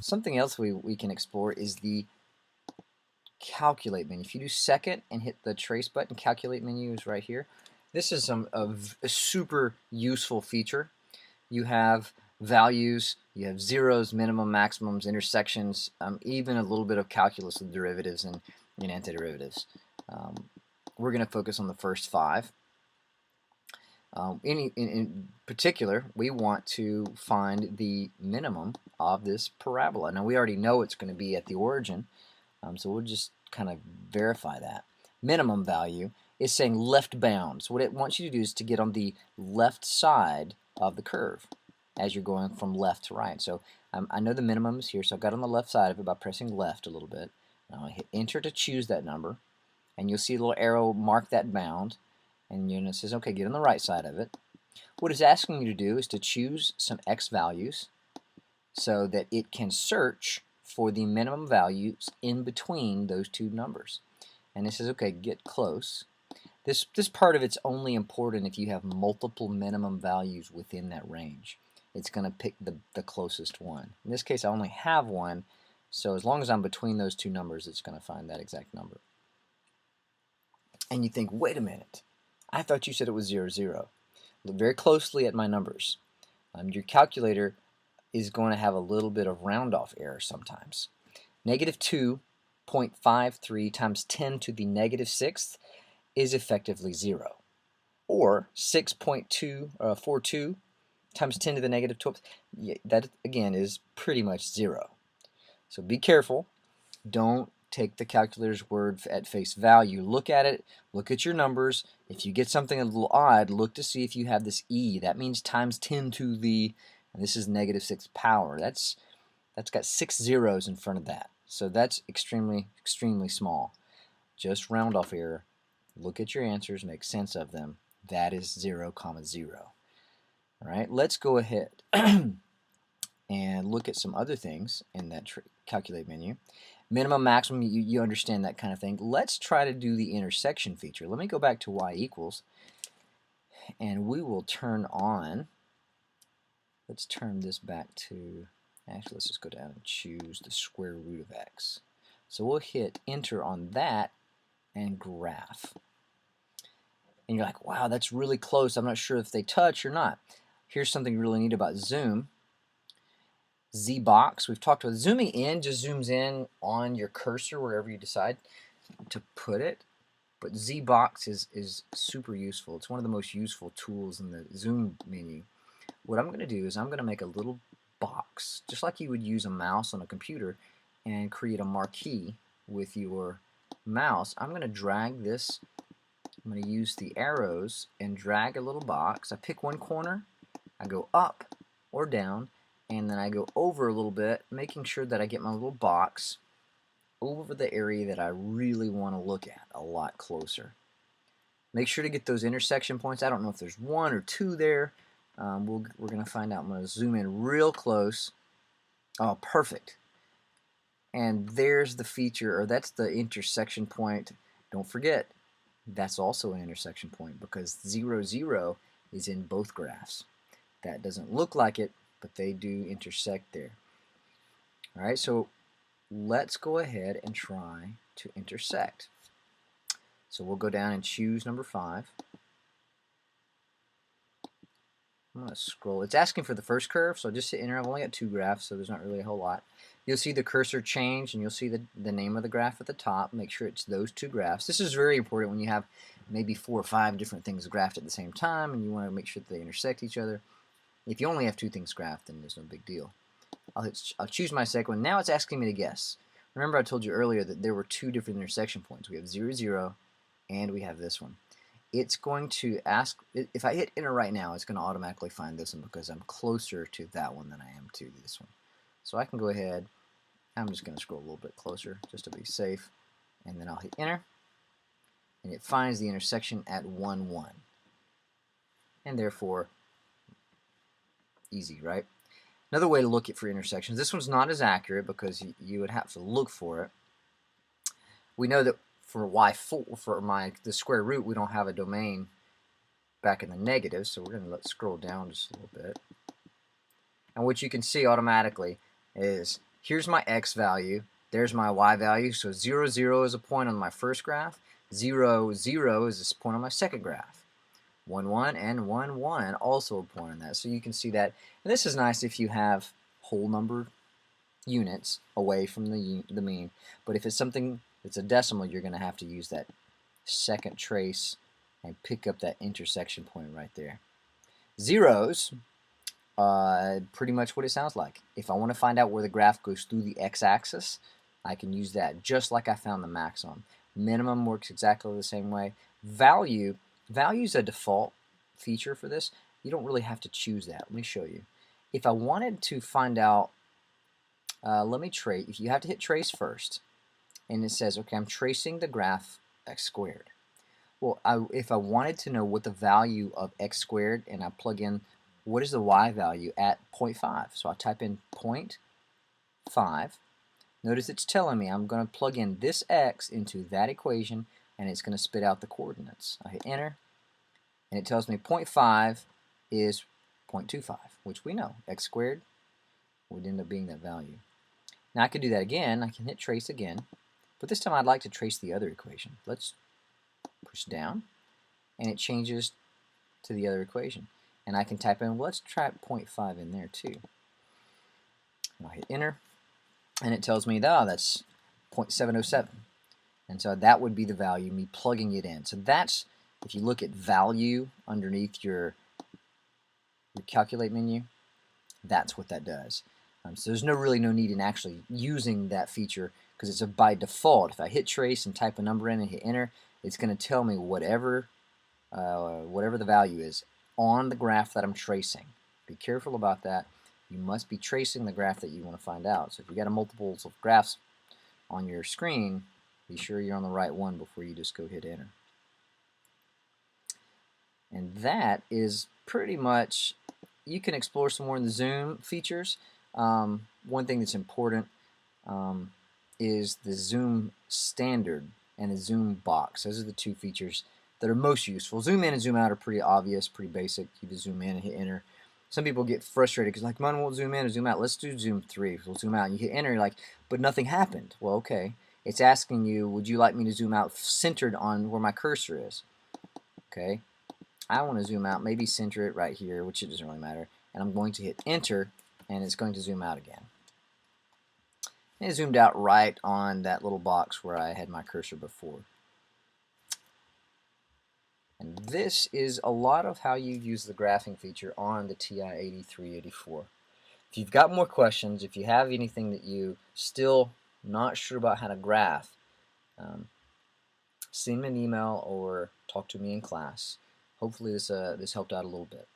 Something else we can explore is the calculate menu. If you do second and hit the trace button, calculate menu is right here. This is a super useful feature. You have values, you have zeros, minimum, maximums, intersections, even a little bit of calculus with derivatives and antiderivatives. We're going to focus on the first 5. In particular, we want to find the minimum of this parabola. Now we already know it's going to be at the origin, so we'll just kind of verify that. Minimum value is saying left bound. So what it wants you to do is to get on the left side of the curve as you're going from left to right. So I know the minimum is here, so I've got on the left side of it by pressing left a little bit. Now I hit enter to choose that number, and you'll see a little arrow mark that bound, and it says, okay, get on the right side of it. What it's asking you to do is to choose some x values so that it can search for the minimum values in between those two numbers. And it says, okay, get close. This part of it's only important if you have multiple minimum values within that range. It's going to pick the closest one. In this case, I only have one, so as long as I'm between those two numbers, it's going to find that exact number. And you think, wait a minute, I thought you said it was 0, 0. Look very closely at my numbers. Your calculator is going to have a little bit of round-off error sometimes. Negative 2.53 times 10 to the negative 6th is effectively 0. Or 6.242 times 10 to the negative 12th, that again is pretty much 0. So be careful. Don't take the calculator's word at face value. Look at it, look at your numbers. If you get something a little odd, look to see if you have this e. That means times 10 to the, and this is negative 6th power. That's got 6 zeros in front of that. So that's extremely small. Just round off error. Look at your answers, make sense of them. That is 0, 0. All right, let's go ahead and look at some other things in that calculate menu. Minimum, maximum, you understand that kind of thing. Let's try to do the intersection feature. Let me go back to y equals, and we will turn on, let's turn this back to, actually let's just go down and choose the square root of x. So we'll hit enter on that and graph. And you're like, wow, that's really close. I'm not sure if they touch or not. Here's something really neat about zoom. Z-box, we've talked about zooming in, just zooms in on your cursor wherever you decide to put it. But Z-box is super useful. It's one of the most useful tools in the zoom menu. What I'm going to do is I'm going to make a little box, just like you would use a mouse on a computer, and create a marquee with your mouse. I'm going to drag this. I'm going to use the arrows and drag a little box. I pick one corner, I go up or down, and then I go over a little bit, making sure that I get my little box over the area that I really want to look at a lot closer. Make sure to get those intersection points. I don't know if there's 1 or 2 there. We're going to find out. I'm going to zoom in real close. Oh, perfect. And there's the feature, or that's the intersection point. Don't forget, that's also an intersection point because 0, 0 is in both graphs. That doesn't look like it, but they do intersect there. All right, so let's go ahead and try to intersect. So we'll go down and choose number 5. I'm going to scroll. It's asking for the first curve, so just hit enter. I've only got 2 graphs, so there's not really a whole lot. You'll see the cursor change, and you'll see the name of the graph at the top. Make sure it's those 2 graphs. This is very important when you have maybe 4 or 5 different things graphed at the same time, and you want to make sure that they intersect each other. If you only have 2 things graphed, then there's no big deal. I'll choose my second one. Now it's asking me to guess. Remember I told you earlier that there were 2 different intersection points. We have 0, 0, and we have this one. It's going to ask, if I hit enter right now, it's going to automatically find this one because I'm closer to that one than I am to this one. So I can go ahead, I'm just going to scroll a little bit closer just to be safe, and then I'll hit enter, and it finds the intersection at 1, 1. And therefore, easy, right? Another way to look at for intersections, this one's not as accurate because you would have to look for it. We know that for y4, for the square root, we don't have a domain back in the negative, so we're going to scroll down just a little bit. And what you can see automatically is here's my x value, there's my y value, so 0, 0 is a point on my first graph, 0, 0 is a point on my second graph. 1, 1, and 1, 1, also a point on that. So you can see that, and this is nice if you have whole number units away from the mean, but if it's something that's a decimal, you're going to have to use that second trace and pick up that intersection point right there. Zeros, pretty much what it sounds like. If I want to find out where the graph goes through the x-axis, I can use that just like I found the maximum. Minimum works exactly the same way. Value is a default feature for this. You don't really have to choose that. Let me show you. If I wanted to find out, let me trace. If you have to hit trace first, and it says, okay, I'm tracing the graph x squared. Well, if I wanted to know what the value of x squared, and I plug in what is the y value at 0.5, so I type in 0.5. Notice it's telling me I'm going to plug in this x into that equation, and it's going to spit out the coordinates. I hit enter, and it tells me 0.5 is 0.25, which we know x squared would end up being that value. Now I could do that again. I can hit trace again, but this time I'd like to trace the other equation. Let's push down, and it changes to the other equation. And I can type in, well, let's try 0.5 in there too. And I'll hit enter, and it tells me, oh, that's 0.707. And so that would be the value, me plugging it in. So that's, if you look at value underneath your calculate menu, that's what that does. So there's really no need in actually using that feature, because it's by default. If I hit trace and type a number in and hit enter, it's going to tell me whatever the value is on the graph that I'm tracing. Be careful about that. You must be tracing the graph that you want to find out. So if you got a multiples of graphs on your screen, be sure you're on the right one before you just go hit enter. And that is pretty much, you can explore some more in the zoom features. One thing that's important is the zoom standard and the zoom box. Those are the two features that are most useful. Zoom in and zoom out are pretty obvious, pretty basic. You just zoom in and hit enter. Some people get frustrated because like, mine won't zoom in or zoom out. Let's do zoom 3. We'll zoom out and you hit enter, you're like, but nothing happened. Well, okay. It's asking you, would you like me to zoom out centered on where my cursor is? Okay. I want to zoom out, maybe center it right here, which it doesn't really matter. And I'm going to hit enter, and it's going to zoom out again. And it zoomed out right on that little box where I had my cursor before. And this is a lot of how you use the graphing feature on the TI-8384. If you've got more questions, if you have anything that you still not sure about how to graph, send me an email or talk to me in class. Hopefully this helped out a little bit.